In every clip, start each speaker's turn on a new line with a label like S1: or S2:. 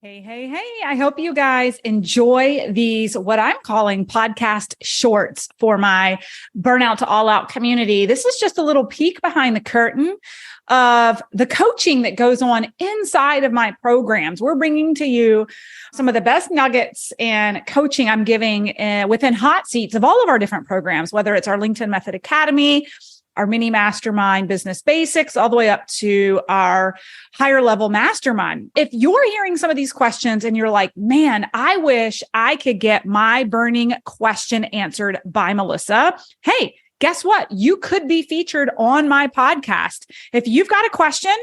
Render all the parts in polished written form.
S1: Hey, hey, hey. I hope you guys enjoy these, what I'm calling podcast shorts for my Burnout to All Out community. This is just a little peek behind the curtain of the coaching that goes on inside of my programs. We're bringing to you some of the best nuggets and coaching I'm giving within hot seats of all of our different programs, whether it's our LinkedIn Method Academy, our mini mastermind business basics, all the way up to our higher level mastermind. If you're hearing some of these questions and you're like, man, I wish I could get my burning question answered by Melissa. Hey, guess what? You could be featured on my podcast. If you've got a question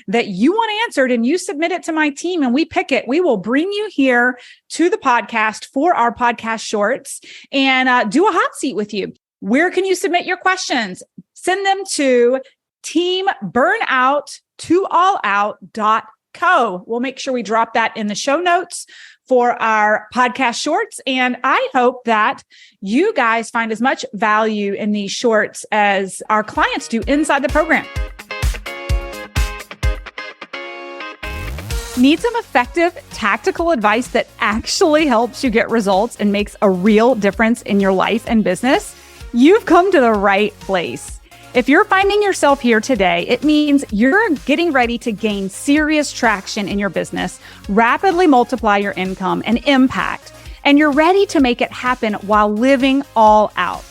S1: that you want answered and you submit it to my team and we pick it, we will bring you here to the podcast for our podcast shorts and do a hot seat with you. Where can you submit your questions? Send them to teamburnout2allout.co. We'll make sure we drop that in the show notes for our podcast shorts. And I hope that you guys find as much value in these shorts as our clients do inside the program. Need some effective tactical advice that actually helps you get results and makes a real difference in your life and business? You've come to the right place. If you're finding yourself here today, it means you're getting ready to gain serious traction in your business, rapidly multiply your income and impact, and you're ready to make it happen while living all out.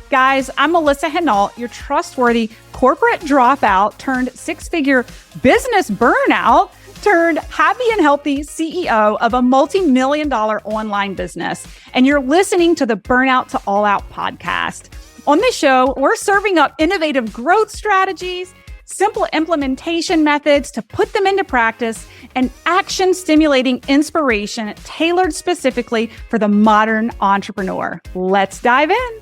S1: Guys, I'm Melissa Hinault, your trustworthy corporate dropout turned six-figure business burnout turned happy and healthy CEO of a multi-million-dollar online business. And you're listening to the Burnout to All Out podcast. On this show, we're serving up innovative growth strategies, simple implementation methods to put them into practice, and action-stimulating inspiration tailored specifically for the modern entrepreneur. Let's dive in.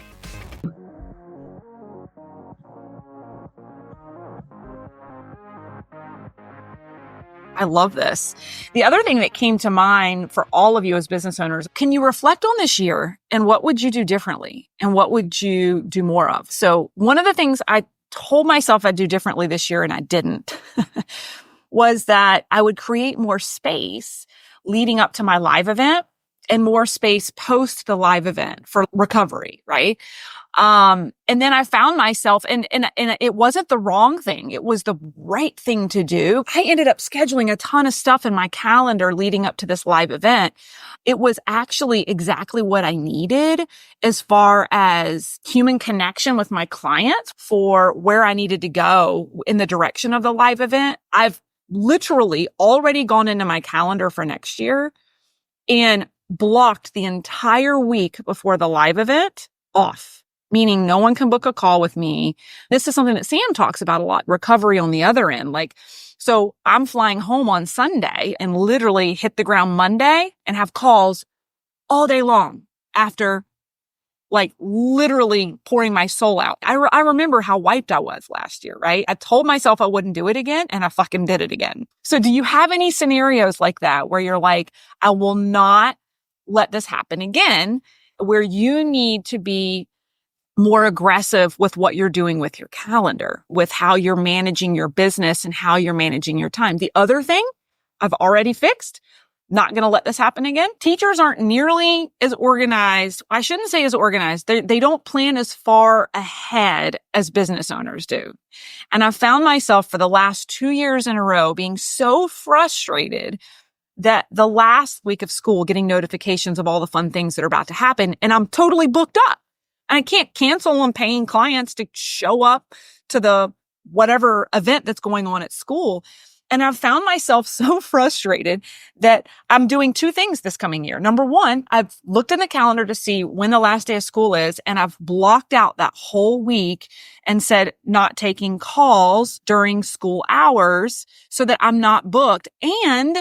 S2: I love this. The other thing that came to mind for all of you as business owners, can you reflect on this year and what would you do differently and what would you do more of? So one of the things I told myself I'd do differently this year and I didn't was that I would create more space leading up to my live event and more space post the live event for recovery, right? And then I found myself, and it wasn't the wrong thing. It was the right thing to do. I ended up scheduling a ton of stuff in my calendar leading up to this live event. It was actually exactly what I needed as far as human connection with my clients for where I needed to go in the direction of the live event. I've literally already gone into my calendar for next year and blocked the entire week before the live event off. Meaning no one can book a call with me. This is something that Sam talks about a lot, recovery on the other end. So I'm flying home on Sunday and literally hit the ground Monday and have calls all day long after literally pouring my soul out. I remember how wiped I was last year, right? I told myself I wouldn't do it again and I fucking did it again. So do you have any scenarios like that where you're like, I will not let this happen again, where you need to be more aggressive with what you're doing with your calendar, with how you're managing your business and how you're managing your time? The other thing I've already fixed, not going to let this happen again. Teachers aren't nearly as organized. I shouldn't say as organized. They don't plan as far ahead as business owners do. And I've found myself for the last 2 years in a row being so frustrated that the last week of school getting notifications of all the fun things that are about to happen, and I'm totally booked up. And I can't cancel on paying clients to show up to the whatever event that's going on at school. And I've found myself so frustrated that I'm doing two things this coming year. Number one, I've looked in the calendar to see when the last day of school is, and I've blocked out that whole week and said not taking calls during school hours so that I'm not booked. And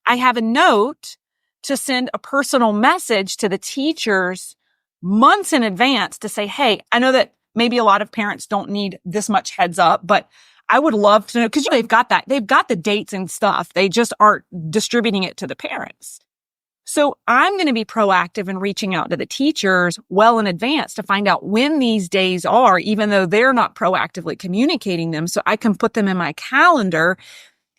S2: I have a note to send a personal message to the teachers months in advance to say, hey, I know that maybe a lot of parents don't need this much heads up, but I would love to know, because they've got the dates and stuff. They just aren't distributing it to the parents. So I'm going to be proactive in reaching out to the teachers well in advance to find out when these days are, even though they're not proactively communicating them. So I can put them in my calendar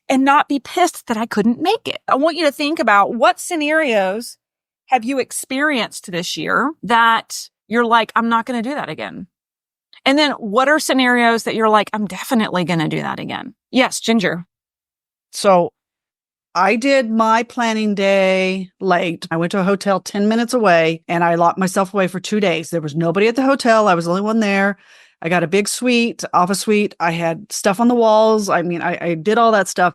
S2: and not be pissed that I couldn't make it. I want you to think about what scenarios have you experienced this year that you're like, I'm not going to do that again. And then what are scenarios that you're like, I'm definitely going to do that again? Yes, Ginger.
S3: So I did my planning day late. I went to a hotel 10 minutes away and I locked myself away for 2 days. There was nobody at the hotel. I was the only one there. I got a big suite, office suite. I had stuff on the walls. I mean, I did all that stuff.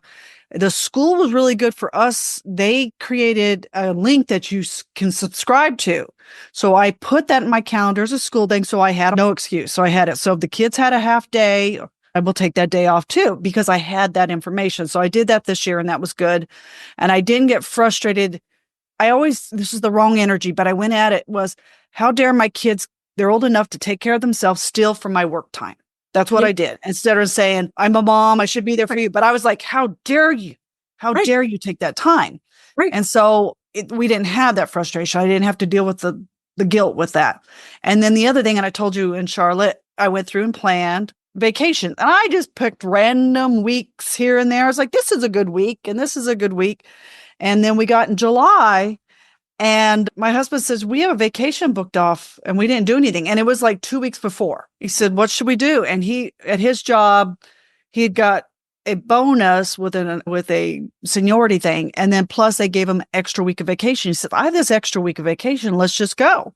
S3: The school was really good for us. They created a link that you can subscribe to. So I put that in my calendar as a school thing. So I had no excuse. So I had it. So if the kids had a half day, I will take that day off too, because I had that information. So I did that this year and that was good. And I didn't get frustrated. This is the wrong energy, but I went at it was, how dare my kids, they're old enough to take care of themselves, steal from my work time. That's what I did. Instead of saying, I'm a mom, I should be there for you. But I was like, how dare you? How dare you take that time?
S2: Right.
S3: And so we didn't have that frustration. I didn't have to deal with the guilt with that. And then the other thing, and I told you in Charlotte, I went through and planned vacation. And I just picked random weeks here and there. I was like, this is a good week and this is a good week. And then we got in July and my husband says, we have a vacation booked off and we didn't do anything. And it was like 2 weeks before. He said, what should we do? And at his job, he had got a bonus with a seniority thing. And then plus they gave him an extra week of vacation. He said, I have this extra week of vacation. Let's just go.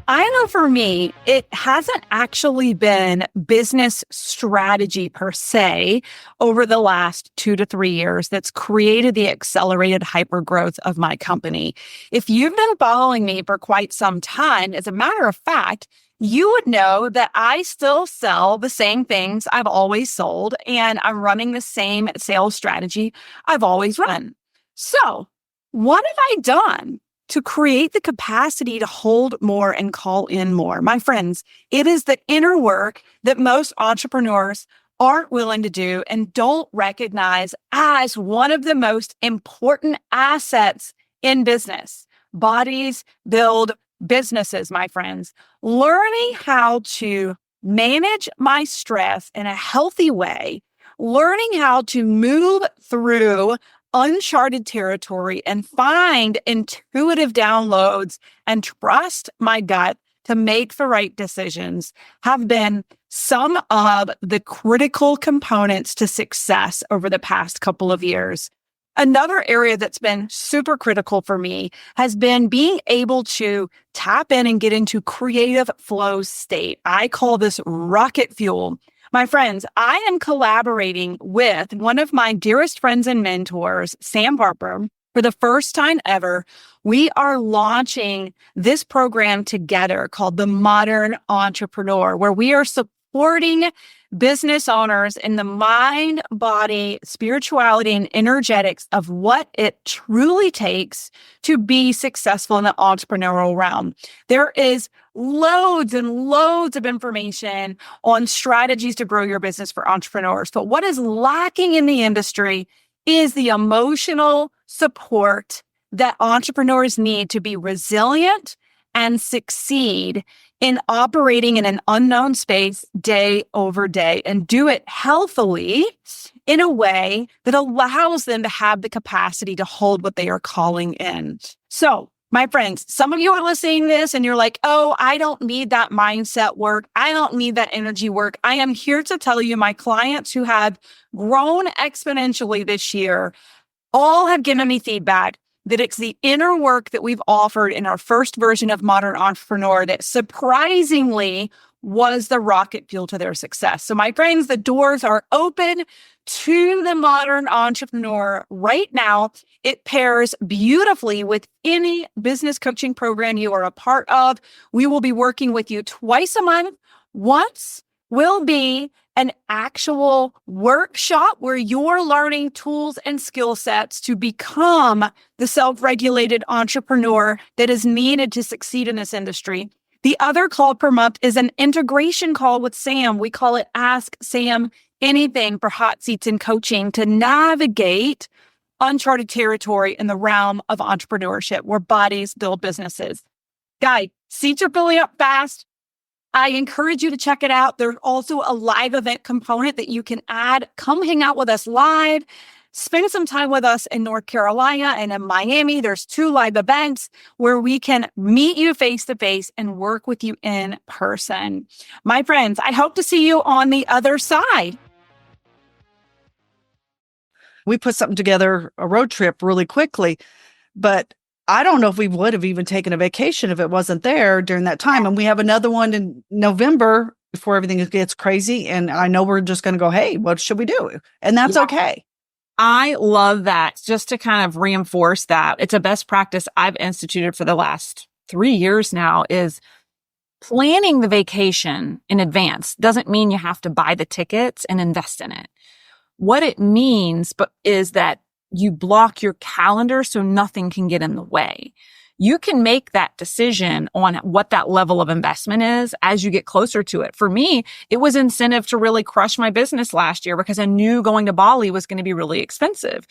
S2: I know for me, it hasn't actually been business strategy per se over the last 2 to 3 years that's created the accelerated hypergrowth of my company. If you've been following me for quite some time, as a matter of fact, you would know that I still sell the same things I've always sold, and I'm running the same sales strategy I've always run. So, what have I done to create the capacity to hold more and call in more? My friends, it is the inner work that most entrepreneurs aren't willing to do and don't recognize as one of the most important assets in business. Bodies build businesses, my friends. Learning how to manage my stress in a healthy way, learning how to move through uncharted territory and find intuitive downloads and trust my gut to make the right decisions have been some of the critical components to success over the past couple of years. Another area that's been super critical for me has been being able to tap in and get into creative flow state. I call this rocket fuel. My friends, I am collaborating with one of my dearest friends and mentors, Sam Barber. For the first time ever, we are launching this program together called the Modern Entrepreneur, where we are supporting business owners in the mind, body, spirituality, and energetics of what it truly takes to be successful in the entrepreneurial realm. There is loads and loads of information on strategies to grow your business for entrepreneurs. But what is lacking in the industry is the emotional support that entrepreneurs need to be resilient and succeed in operating in an unknown space day over day and do it healthily in a way that allows them to have the capacity to hold what they are calling in. So, my friends, some of you are listening to this and you're like, oh, I don't need that mindset work. I don't need that energy work. I am here to tell you, my clients who have grown exponentially this year all have given me feedback that it's the inner work that we've offered in our first version of Modern Entrepreneur that surprisingly was the rocket fuel to their success. So my friends, the doors are open to the Modern Entrepreneur right now. It pairs beautifully with any business coaching program you are a part of. We will be working with you twice a month. Once will be an actual workshop where you're learning tools and skill sets to become the self-regulated entrepreneur that is needed to succeed in this industry. The other call per month is an integration call with Sam. We call it Ask Sam Anything for hot seats and coaching to navigate uncharted territory in the realm of entrepreneurship where bodies build businesses. Guys, seats are filling up fast. I encourage you to check it out. There's also a live event component that you can add. Come hang out with us live. Spend some time with us in North Carolina and in Miami. There's 2 live events where we can meet you face to face and work with you in person. My friends, I hope to see you on the other side.
S3: We put something together, a road trip really quickly, but I don't know if we would have even taken a vacation if it wasn't there during that time. And we have another one in November before everything gets crazy. And I know we're just going to go, hey, what should we do? And that's okay.
S2: I love that. Just to kind of reinforce that, it's a best practice I've instituted for the last 3 years now, is planning the vacation in advance doesn't mean you have to buy the tickets and invest in it. What it means is that you block your calendar so nothing can get in the way. You can make that decision on what that level of investment is as you get closer to it. For me, it was incentive to really crush my business last year because I knew going to Bali was going to be really expensive.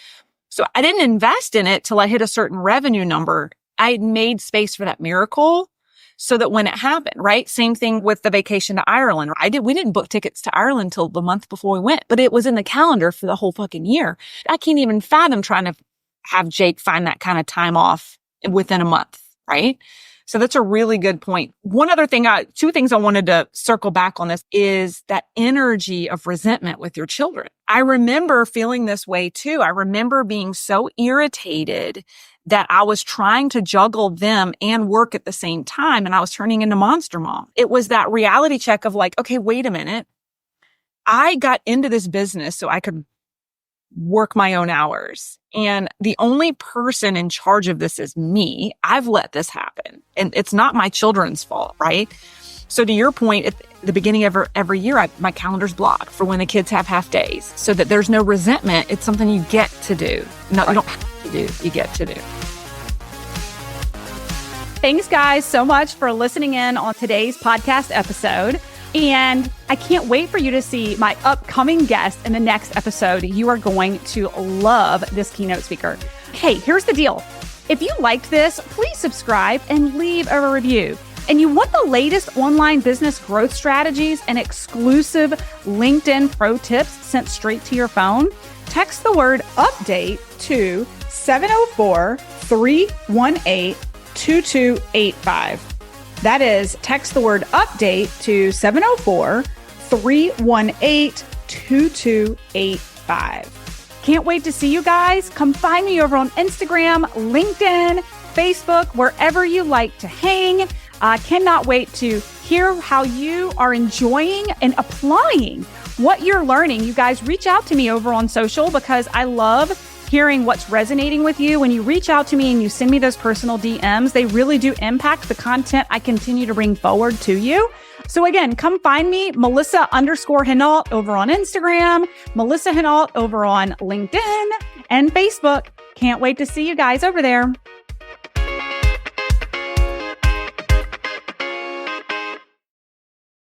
S2: So I didn't invest in it till I hit a certain revenue number. I had made space for that miracle so that when it happened, right? Same thing with the vacation to Ireland. We didn't book tickets to Ireland till the month before we went, but it was in the calendar for the whole fucking year. I can't even fathom trying to have Jake find that kind of time off within a month, right? So that's a really good point. One other thing, 2 things I wanted to circle back on this is that energy of resentment with your children. I remember feeling this way too. I remember being so irritated that I was trying to juggle them and work at the same time, and I was turning into Monster Mom. It was that reality check of like, okay, wait a minute. I got into this business so I could work my own hours. And the only person in charge of this is me. I've let this happen. And it's not my children's fault, right? So to your point, at the beginning of every year, my calendar's blocked for when the kids have half days so that there's no resentment. It's something you get to do. No, you don't have to do. You get to do.
S1: Thanks, guys, so much for listening in on today's podcast episode. And I can't wait for you to see my upcoming guest in the next episode. You are going to love this keynote speaker. Hey, here's the deal. If you liked this, please subscribe and leave a review. And you want the latest online business growth strategies and exclusive LinkedIn pro tips sent straight to your phone? Text the word update to 704-318-2285. That is, text the word update to 704-318-2285. Can't wait to see you guys. Come find me over on Instagram, LinkedIn, Facebook, wherever you like to hang. I cannot wait to hear how you are enjoying and applying what you're learning. You guys reach out to me over on social because I love hearing what's resonating with you. When you reach out to me and you send me those personal DMs, they really do impact the content I continue to bring forward to you. So again, come find me, Melissa_Hinault over on Instagram, Melissa Hinault over on LinkedIn and Facebook. Can't wait to see you guys over there.